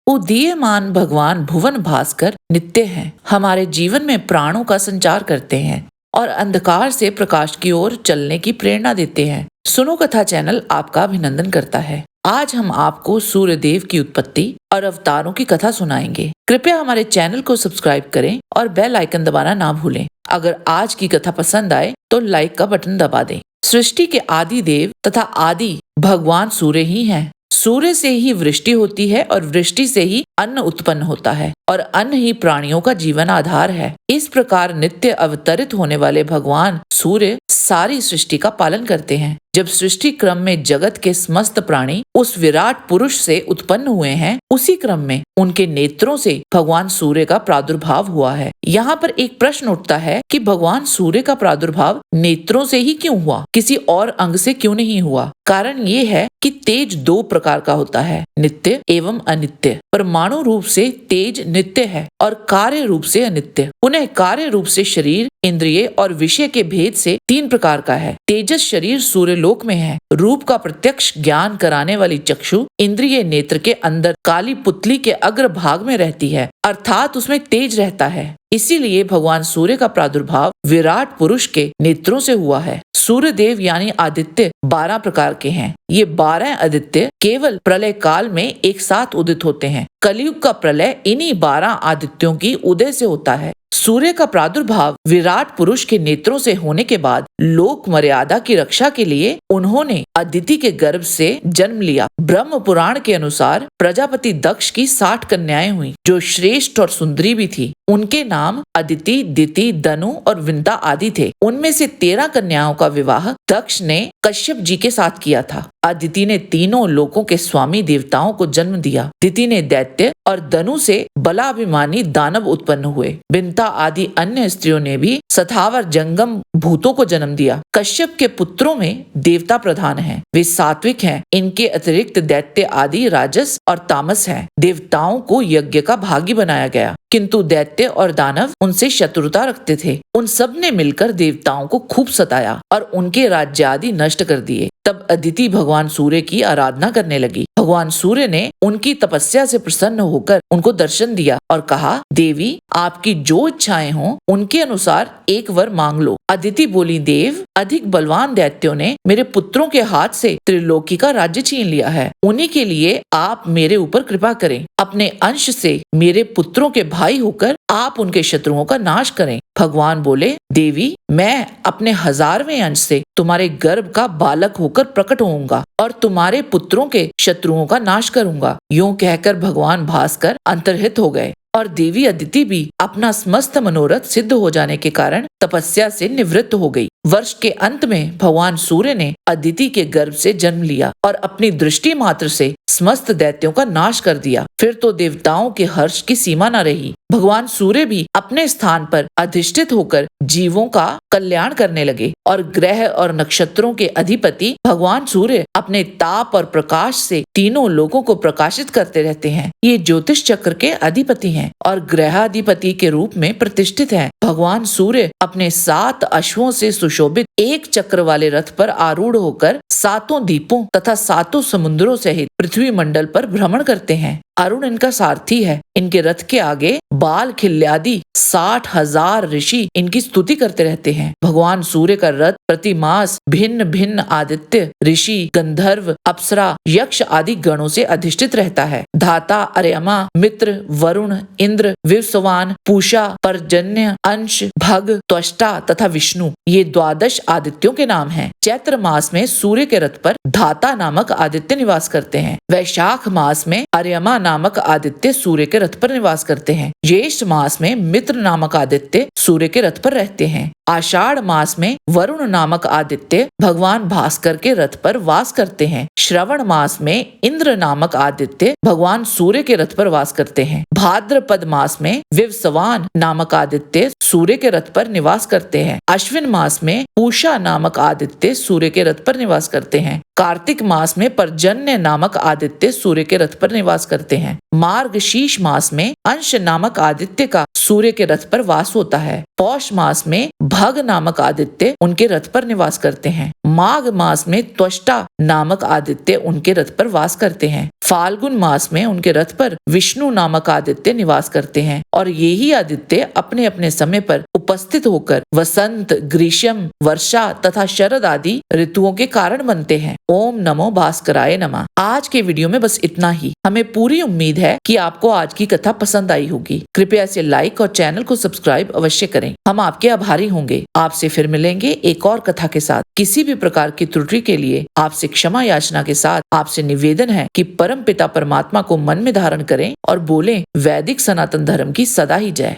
उदीयमान भगवान भुवन भास्कर नित्य हैं, हमारे जीवन में प्राणों का संचार करते हैं और अंधकार से प्रकाश की ओर चलने की प्रेरणा देते हैं। सुनो कथा चैनल आपका अभिनंदन करता है। आज हम आपको सूर्यदेव की उत्पत्ति और अवतारों की कथा सुनाएंगे। कृपया हमारे चैनल को सब्सक्राइब करें और बेल आइकन दबाना ना भूलें। अगर आज की कथा पसंद आए तो लाइक का बटन दबा दें। सृष्टि के आदि देव तथा आदि भगवान सूर्य ही हैं। सूर्य से ही वृष्टि होती है और वृष्टि से ही अन्न उत्पन्न होता है और अन्न ही प्राणियों का जीवन आधार है। इस प्रकार नित्य अवतरित होने वाले भगवान सूर्य सारी सृष्टि का पालन करते हैं। जब सृष्टि क्रम में जगत के समस्त प्राणी उस विराट पुरुष से उत्पन्न हुए हैं, उसी क्रम में उनके नेत्रों से भगवान सूर्य का प्रादुर्भाव हुआ है। यहाँ पर एक प्रश्न उठता है कि भगवान सूर्य का प्रादुर्भाव नेत्रों से ही क्यों हुआ, किसी और अंग से क्यों नहीं हुआ? कारण ये है कि तेज दो प्रकार का होता है, नित्य एवं अनित्य। परमाणु रूप से तेज नित्य है और कार्य रूप से अनित्य। पुनः कार्य रूप से शरीर, इंद्रिय और विषय के भेद से तीन प्रकार का है। तेजस शरीर सूर्यलोक में है। रूप का प्रत्यक्ष ज्ञान कराने वाली चक्षु इंद्रिय नेत्र के अंदर काली पुतली के अग्र भाग में रहती है, अर्थात उसमें तेज रहता है। इसीलिए भगवान सूर्य का प्रादुर्भाव विराट पुरुष के नेत्रों से हुआ है। सूर्य देव यानी आदित्य 12 प्रकार के हैं। ये 12 आदित्य केवल प्रलय काल में एक साथ उदित होते हैं। कलयुग का प्रलय इन्हीं 12 आदित्यों की उदय से होता है। सूर्य का प्रादुर्भाव विराट पुरुष के नेत्रों से होने के बाद लोक मर्यादा की रक्षा के लिए उन्होंने अदिति के गर्भ से जन्म लिया। ब्रह्म पुराण के अनुसार प्रजापति दक्ष की 60 कन्याएं हुई, जो श्रेष्ठ और सुंदरी भी थी। उनके नाम अदिति, दिति, दनु और विंता आदि थे। उनमें से 13 कन्याओं का विवाह दक्ष ने कश्यप जी के साथ किया था। अदिति ने तीनों लोकों के स्वामी देवताओं को जन्म दिया। दिति ने दैत्य और दनु से बलाभिमानी दानव उत्पन्न हुए। विंता आदि अन्य स्त्रियों ने भी सथावर जंगम भूतों को जन्म दिया। कश्यप के पुत्रों में देवता प्रधान हैं, वे सात्विक हैं। इनके अतिरिक्त दैत्य आदि राजस और तामस हैं। देवताओं को यज्ञ का भागी बनाया गया, किंतु दैत्य और दानव उनसे शत्रुता रखते थे। उन सब ने मिलकर देवताओं को खूब सताया और उनके राज्य आदि नष्ट कर दिए। तब अदिति भगवान सूर्य की आराधना करने लगी। भगवान सूर्य ने उनकी तपस्या से प्रसन्न होकर उनको दर्शन दिया और कहा, देवी, आपकी जो इच्छाएं हों उनके अनुसार एक वर मांग लो। अदिति बोली, देव, अधिक बलवान दैत्यों ने मेरे पुत्रों के हाथ से त्रिलोकी का राज्य छीन लिया है। उन्हीं के लिए आप मेरे ऊपर कृपा करें। अपने अंश से मेरे पुत्रों के भाई होकर आप उनके शत्रुओं का नाश करें। भगवान बोले, देवी, मैं अपने 1000वें अंश से तुम्हारे गर्भ का बालक होकर प्रकट होऊंगा और तुम्हारे पुत्रों के शत्रुओं का नाश करूंगा। यूं कहकर भगवान भास्कर अंतर्हित हो गए और देवी अदिति भी अपना समस्त मनोरथ सिद्ध हो जाने के कारण तपस्या से निवृत्त हो गई। वर्ष के अंत में भगवान सूर्य ने अदिति के गर्भ से जन्म लिया और अपनी दृष्टि मात्र से समस्त दैत्यों का नाश कर दिया। फिर तो देवताओं के हर्ष की सीमा न रही। भगवान सूर्य भी अपने स्थान पर अधिष्ठित होकर जीवों का कल्याण करने लगे और ग्रह और नक्षत्रों के अधिपति भगवान सूर्य अपने ताप और प्रकाश से तीनों लोगों को प्रकाशित करते रहते हैं। ये ज्योतिष चक्र के अधिपति हैं और ग्रहाधिपति के रूप में प्रतिष्ठित हैं। भगवान सूर्य अपने 7 अश्वों से सुशोभित एक चक्र वाले रथ पर आरूढ़ होकर 7 द्वीपों तथा 7 समुद्रों सहित पृथ्वी मंडल पर भ्रमण करते हैं। अरुण इनका सारथी है। इनके रथ के आगे बाल खिल्यादि 60,000 ऋषि इनकी स्तुति करते रहते हैं। भगवान सूर्य का रथ प्रति मास भिन्न भिन्न आदित्य, ऋषि, गंधर्व, अप्सरा, यक्ष आदि गणों से अधिष्ठित रहता है। धाता, अर्यमा, मित्र, वरुण, इंद्र, विवस्वान, पूषा, पर्जन्य, अंश, भग, त्वष्टा तथा विष्णु, ये 12 आदित्यों के नाम हैं। चैत्र मास में सूर्य के रथ पर धाता नामक आदित्य निवास करते हैं। वैशाख मास में अर्यमा नामक आदित्य सूर्य के रथ पर निवास करते हैं। ज्येष्ठ मास में मित्र नामक आदित्य सूर्य के रथ पर रहते हैं। आषाढ़ मास में वरुण नामक आदित्य भगवान भास्कर के रथ पर वास करते हैं। श्रवण मास में इंद्र नामक आदित्य भगवान सूर्य के रथ पर वास करते हैं। भाद्रपद मास में विवस्वान नामक आदित्य सूर्य के रथ पर निवास करते हैं। अश्विन मास में पूषा नामक आदित्य सूर्य के रथ पर निवास करते हैं। कार्तिक मास में पर्जन्य नामक आदित्य सूर्य के रथ पर निवास करते हैं। मार्गशीर्ष मास में अंश नामक आदित्य का सूर्य के रथ पर वास होता है। पौष मास में भग नामक आदित्य उनके रथ पर निवास करते हैं। माघ मास में त्वष्टा नामक आदित्य उनके रथ पर वास करते हैं। फाल्गुन मास में उनके रथ पर विष्णु नामक आदित्य निवास करते हैं और यही आदित्य अपने अपने समय पर उपस्थित होकर वसंत, ग्रीष्म, वर्षा तथा शरद आदि ऋतुओं के कारण बनते हैं। ओम नमो भास्कराय नमः। आज के वीडियो में बस इतना ही। हमें पूरी उम्मीद है कि आपको आज की कथा पसंद आई होगी। कृपया इसे लाइक और चैनल को सब्सक्राइब अवश्य करें। हम आपके आभारी होंगे। आपसे फिर मिलेंगे एक और कथा के साथ। किसी भी प्रकार की त्रुटि के लिए आपसे क्षमा याचना के साथ आपसे निवेदन है कि परम पिता परमात्मा को मन में धारण करें और बोलें वैदिक सनातन धर्म की सदा ही जय।